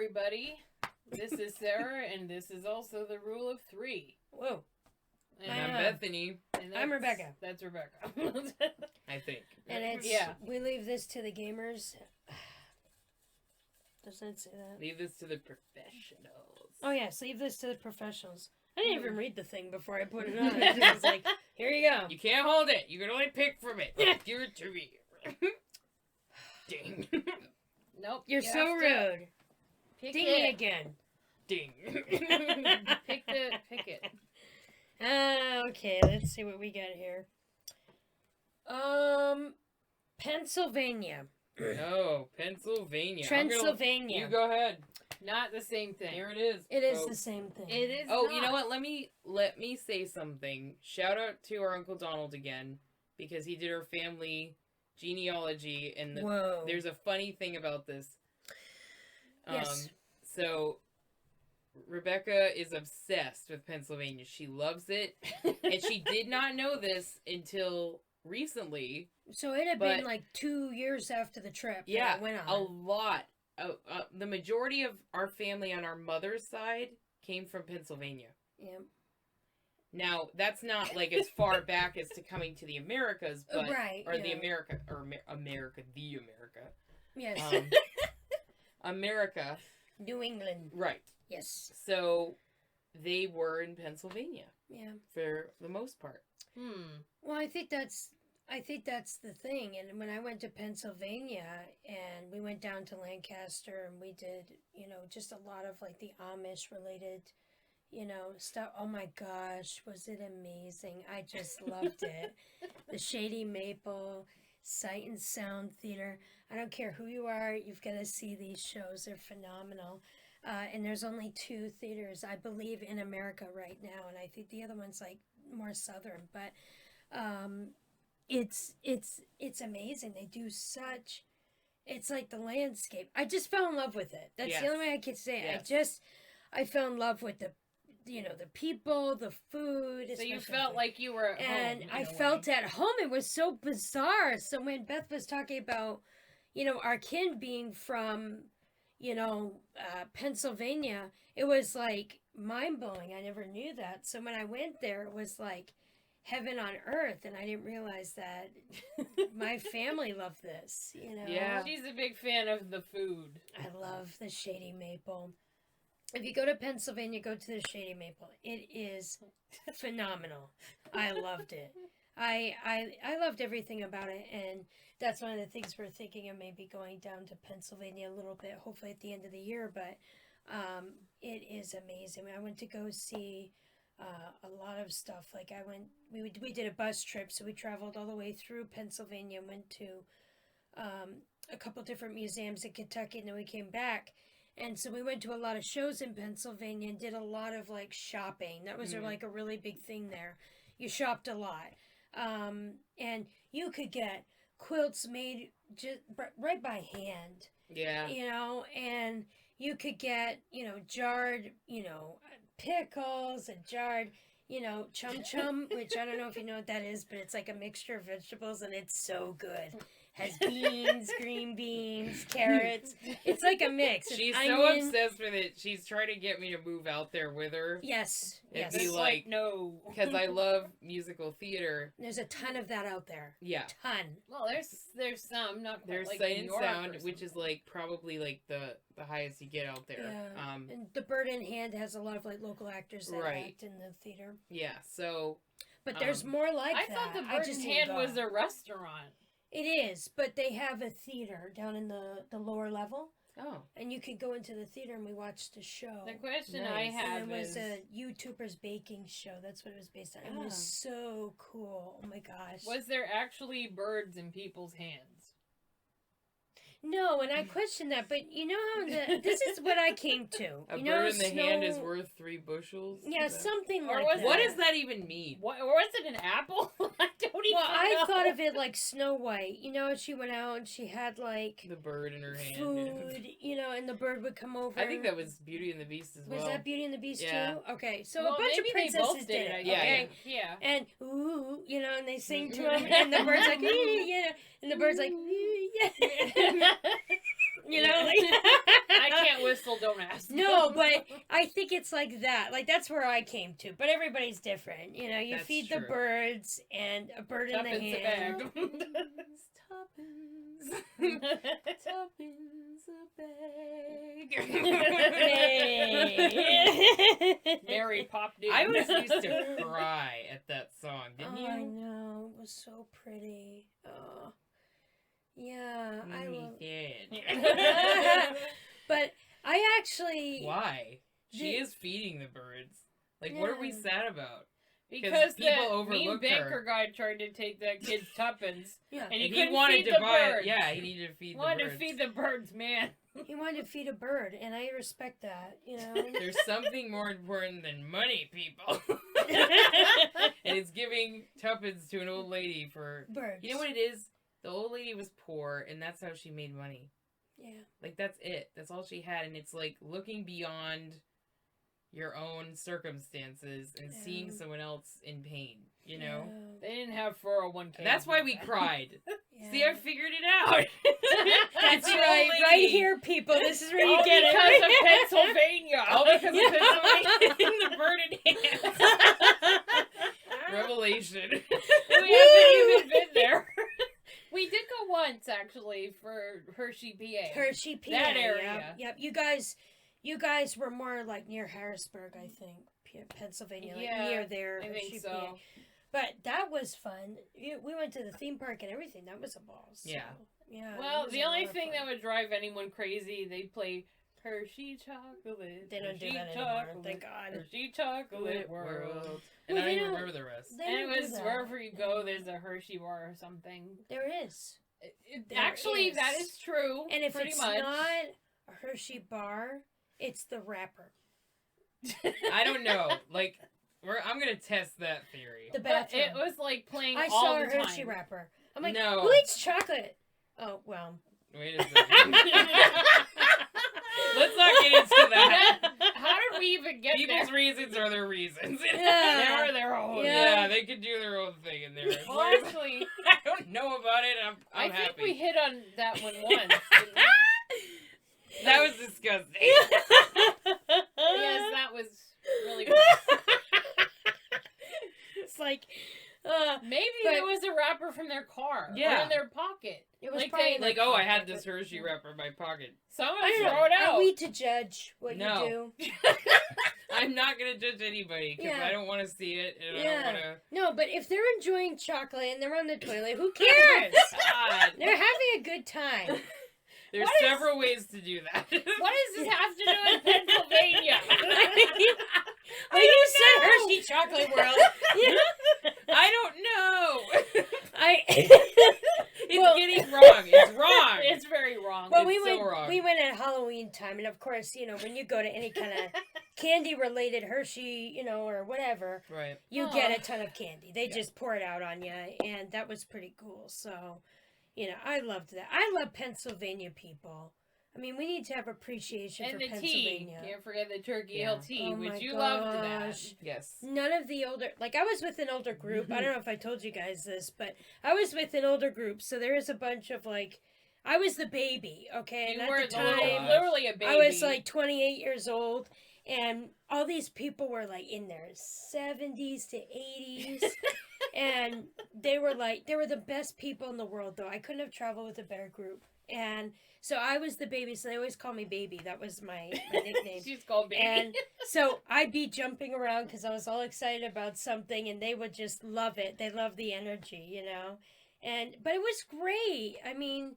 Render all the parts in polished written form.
everybody. This is Sarah, and this is also the Rule of Three. Whoa. And I'm Bethany. I'm Rebecca. That's Rebecca. I think. And it's, we leave this to the gamers. Doesn't it say that? Leave this to the professionals. Oh, yes, leave this to the professionals. I didn't even read the thing before I put it on. I just was like, here you go. You can't hold it. You can only pick from it. Give it to me. Ding. Nope. You're you so have to rude. Pick Ding it. me again. Ding. Pick it. Okay, let's see what we got here. Pennsylvania. Oh, Pennsylvania. Transylvania. You go ahead. Not the same thing. Here it is. It is folks. the same thing. It is. Oh, not. you know what? Let me say something. Shout out to our Uncle Donald again, because he did our family genealogy, and Whoa. there's a funny thing about this. Yes. So Rebecca is obsessed with Pennsylvania. She loves it, and she did not know this until recently. So it had been like 2 years after the trip. Yeah, that it went on. a lot. The majority of our family on our mother's side came from Pennsylvania. Yeah. Now, that's not like as far back as to coming to the Americas, but right, or the yeah. America or America, the America. Yes. America. New England. Right. Yes. So they were in Pennsylvania Yeah. for the most part. Well, I think that's the thing. And when I went to Pennsylvania and we went down to Lancaster and we did, just a lot of like the Amish related, stuff. Oh my gosh, was it amazing? I just loved it. The Shady Maple, Sight and Sound Theater. I don't care who you are, you've got to see these shows. They're phenomenal. And there's only 2 theaters, I believe, in America right now. And I think the other one's like more southern. But it's amazing. They do such... It's like the landscape. I just fell in love with it. That's the only way I could say it. Yes. I fell in love with the people, the food. So you felt like you were at home. And I felt at home. It was so bizarre. So when Beth was talking about, our kin being from, Pennsylvania, it was like mind-blowing. I never knew that. So when I went there, it was like heaven on earth, and I didn't realize that my family loved this, Yeah. She's a big fan of the food. I love the Shady Maple. If you go to Pennsylvania, go to the Shady Maple. It is phenomenal. I loved it. I loved everything about it, and that's one of the things we're thinking of, maybe going down to Pennsylvania a little bit, hopefully at the end of the year, but it is amazing. I went to go see a lot of stuff. Like we did a bus trip, so we traveled all the way through Pennsylvania and went to a couple different museums in Kentucky, and then we came back. And so we went to a lot of shows in Pennsylvania and did a lot of like shopping. That was like a really big thing there. You shopped a lot. And you could get quilts made just right by hand. Yeah. And you could get, jarred, pickles and jarred, chum chum, which I don't know if you know what that is, but it's like a mixture of vegetables and it's so good. Has beans, green beans, carrots. It's like a mix. She's onion. so obsessed with it. She's trying to get me to move out there with her. Yes. It'd Yes. be like, no. because I love musical theater. There's a ton of that out there. Yeah. Ton. Well, there's some, not quite There's like Sight New and York Sound, or which is like probably like the highest you get out there. Yeah. And the Bird in Hand has a lot of like local actors that act in the theater. Yeah. So. But there's more like I that. thought the Bird in Hand was a restaurant. It is, but they have a theater down in the lower level. Oh. And you could go into the theater and we watched a show. The question Nice. I have And it was is... a YouTuber's baking show. That's what it was based on. It was so cool. Oh my gosh. Was there actually birds in people's hands? No, and I questioned that, but you know how this is what I came to. A you bird know, in the hand is worth 3 bushels? Yeah, something like that. What does that even mean? What, or was it an apple? I don't even Well, I know. thought of it like Snow White. You know, she went out and she had like The bird in her hand. food, and the bird would come over. I think that was Beauty and the Beast as well. Was that Beauty and the Beast Yeah. too? Okay, so Well, a bunch of maybe they princesses both did did it. it, Okay, yeah. and ooh, and they sing to him, and the bird's like, and the bird's like, I I can't whistle. Don't ask. No, but I think it's like that. Like that's where I came to. But everybody's different. You know, you That's feed the true. birds and a bird in the Tuppence a hand. bag. Tuppence a bag. Hey. Mary popped in. I always used to cry at that song, didn't Oh, I you? know. It was so pretty. Oh. Yeah, I Me love did. But I actually Why? She The- is feeding the birds. Like, what are we Yeah. sad about? because people the mean overlook banker her. guy tried to take that kid's tuppence, Yeah. and he And couldn't wanted feed to the buy birds. Yeah, he needed to feed Wanted the to birds. feed the birds, man. He wanted to feed a bird, and I respect that, you know. There's something more important than money, people. And it's giving tuppence to an old lady for... Birds. You know what it is? The old lady was poor, and that's how she made money. Yeah. Like, that's it. That's all she had. And it's like looking beyond your own circumstances and seeing Yeah. someone else in pain, you know? They didn't have 401k. That's why we cried. Yeah. See, I figured it out. That's It's the right. old Right lady. here, people. This is where you All get because it. of Pennsylvania. All because of Yeah. Pennsylvania in the burning hands. Revelation. We haven't even been there. We did go once, actually, for Hershey, PA. Hershey, PA. That area. Yep. You guys were more like near Harrisburg, I think, Pennsylvania, like Yeah, near there. I Hershey, think PA. so. But that was fun. We went to the theme park and everything. That was a ball. So, Yeah. Yeah. Well, the only thing that would drive anyone crazy, they play Hershey chocolate. They don't do Hershey that anymore. chocolate, Thank God. Hershey chocolate world. And Well, I they don't even don't- remember the rest. They And it don't do was that. wherever you go, there's a Hershey bar or something. There is. There Actually, is. that is true. And if pretty it's much. not a Hershey bar, it's the wrapper. I don't know. Like, I'm going to test that theory. The But bathroom. it was like playing I all saw the a time. Hershey wrapper. I'm like, No. who eats chocolate? Oh, well. Wait a second. Let's not get into that. How did we even get People's there? reasons are their reasons. They Yeah. are their own. Yeah. They could do their own thing in there. As Well, long as actually, I don't know about it. I'm I happy. think we hit on that one once. didn't we? That was disgusting. Yes, that was really good. It's like, Maybe But- it was a wrapper from their car or Yeah. in their pocket. it was Like probably they- in their Like, oh, I had pocket, this but- Hershey wrapper in my pocket. Someone I don't throw know. it out. Are we to judge what No. you do? I'm not going to judge anybody because Yeah. I don't want to see it. And I Yeah. don't want to... No, but if they're enjoying chocolate and they're on the toilet, who cares? God. They're having a good time. There's What is- several ways to do that. What does this have to do with Pennsylvania? Well, you said Hershey Chocolate World. I don't know. It's Well- getting wrong. It's wrong. It's very wrong. Well, It's we so went. wrong. We went at Halloween time, and of course, you know, when you go to any kind of candy-related Hershey, you know, or whatever, Right. you Aw. get a ton of candy. They Yeah. just pour it out on you, and that was pretty cool. So, you know, I loved that. I love Pennsylvania people. I mean, we need to have appreciation and for the tea. Pennsylvania. Can't forget the Turkey Yeah. Hill tea, Oh which my you loved that. gosh. Yes. None of the older, like I was with an older group. I don't know if I told you guys this, but I was with an older group. So there is a bunch of like, I was the baby, okay, You and were at the time literally a baby. I was like 28 years old, and all these people were like in their 70s to 80s, and they were the best people in the world. Though I couldn't have traveled with a better group, and so I was the baby. So they always call me baby. That was my nickname. She's called baby. And so I'd be jumping around because I was all excited about something, and they would just love it. They love the energy, you know. But it was great. I mean,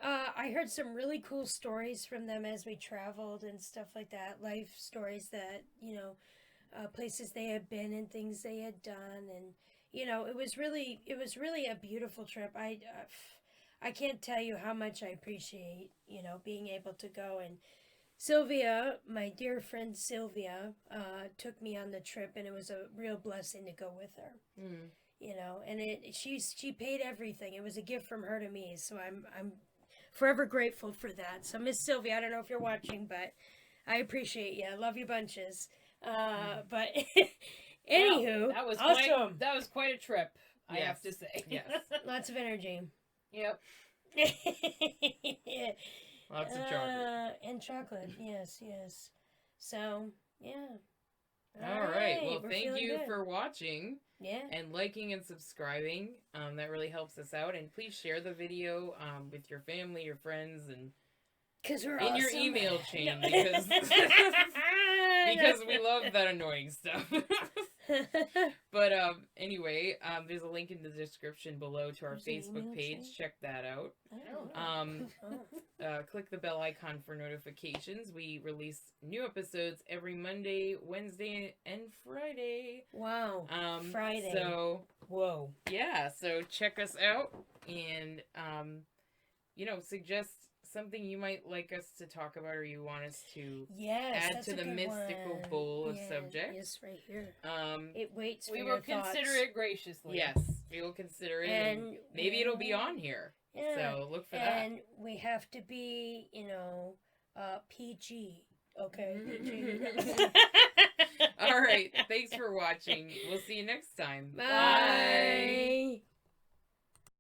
I heard some really cool stories from them as we traveled and stuff like that. Life stories that, you know, places they had been and things they had done, and you know, it was really a beautiful trip. I can't tell you how much I appreciate, you know, being able to go. And Sylvia, my dear friend Sylvia, took me on the trip, and it was a real blessing to go with her. Mm. You know, and she paid everything. It was a gift from her to me, so I'm forever grateful for that. So Miss Sylvia, I don't know if you're watching, but I appreciate you. I love you bunches. But anywho, Wow, that was awesome. that was quite a trip. I Yes. have to say. Yes. Lots of energy. Yep. Lots of chocolate. And chocolate, yes, yes. So, yeah. All right. Well, we're thank feeling you good. for watching Yeah. and liking and subscribing. That really helps us out. And please share the video with your family, your friends, and Because we're in your awesome. email chain No. because because we love that annoying stuff. But anyway, there's a link in the description below to our There's an Facebook email page. chain? Check that out. Oh. Oh. Click the bell icon for notifications. We release new episodes every Monday, Wednesday, and Friday. Wow. Friday. So Whoa. yeah, so check us out and suggest something you might like us to talk about or you want us to Yes, add that's to a the good mystical one. bowl of Yeah, subjects. Yes, right here. Um It waits for We your will consider thoughts. it graciously. yes, we will consider it and And maybe it'll be on here. Yeah. So look for that. And we have to be, PG. Okay, PG. All right, thanks for watching. We'll see you next time. Bye.